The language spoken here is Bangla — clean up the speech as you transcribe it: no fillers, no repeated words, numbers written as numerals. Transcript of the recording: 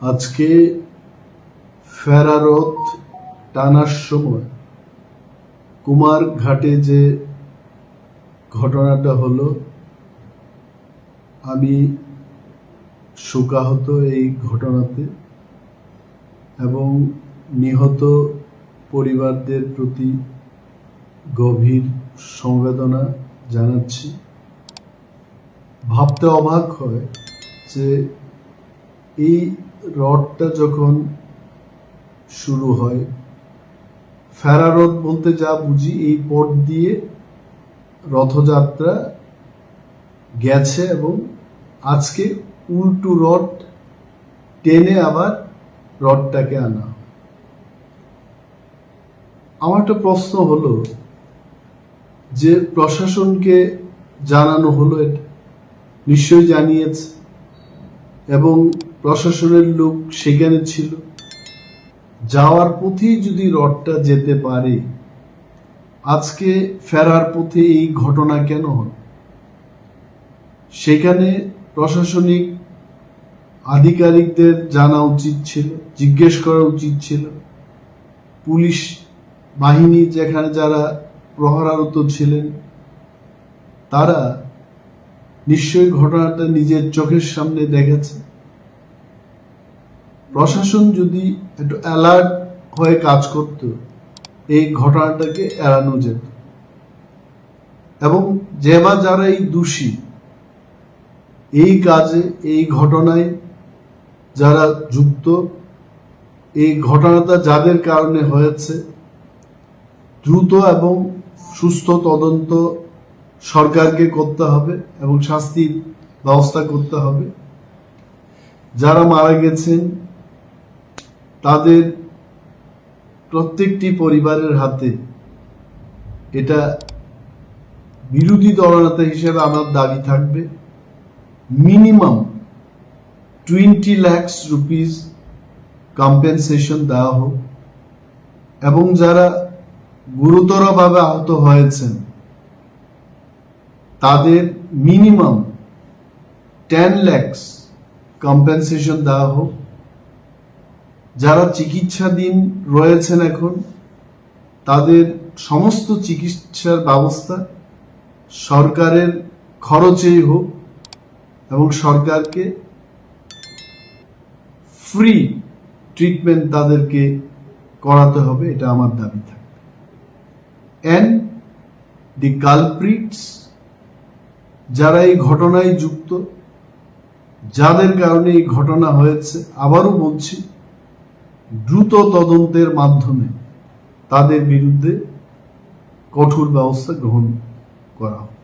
আজকে ফেরারত টানার সময় কুমারঘাটে যে ঘটনাটা হলো, আমি শোকাহত এই ঘটনাতে এবং নিহত পরিবারদের প্রতি গভীর সমবেদনা জানাচ্ছি। ভাবতে অবাক হয় যে এই রথটা যখন শুরু হয়, ফেরারত বলতে যা বুঝি এই পথ দিয়ে রথযাত্রা গেছে এবং আজকে উল্টো রথ টেনে আবার রথটাকে আনা। আমার একটা প্রশ্ন হলো যে প্রশাসনকে জানানো হলো, এটা নিশ্চয়ই জানিয়েছে এবং প্রশাসনের লোক সেখানে ছিল। যাওয়ার পথেই যদি রথটা যেতে পারে, আজকে ফেরার পথে এই ঘটনা কেন হল? সেখানে প্রশাসনিক আধিকারিকদের জানা উচিত ছিল, জিজ্ঞেস করা উচিত ছিল। পুলিশ বাহিনী যেখানে যারা প্রহরারত ছিলেন, তারা নিশ্চয়ই ঘটনাটা নিজের চোখের সামনে দেখেছে। প্রশাসন যদি একটু অ্যালার্ট হয়ে কাজ করত, এই ঘটনাটাকে এড়ানো যেত এবং যারা এই দোষী, এই কাজে, এই ঘটনায় যারা যুক্ত, এই ঘটনাটা যাদের কারণে হয়েছে, দ্রুত এবং সুস্থ তদন্ত সরকারকে করতে হবে এবং শাস্তির ব্যবস্থা করতে হবে। যারা মারা গেছেন তাদের প্রত্যেকটি পরিবারের হাতে এটা বিরোধী দলনেতা হিসেবে আমার দাবি থাকবে মিনিমাম 20 লাখ রুপিস কম্পেনসেশন দেওয়া হোক এবং যারা গুরুতরভাবে আহত হয়েছেন তাদের মিনিমাম 10 লাখ কম্পেনসেশন দেওয়া হোক। যারা চিকিৎসাধীন রয়েছেন এখন, তাদের সমস্ত চিকিৎসার ব্যবস্থা সরকারের খরচেই হোক এবং সরকারকে ফ্রি ট্রিটমেন্ট তাদেরকে করাতে হবে, এটা আমার দাবি থাকে। অ্যান্ড দি কালপ্রিটস, যারা এই ঘটনায় যুক্ত, যাদের কারণে এই ঘটনা হয়েছে, আবারও বলছি, দ্রুত তদন্তের মাধ্যমে তাদের বিরুদ্ধে কঠোর ব্যবস্থা গ্রহণ করা হবে।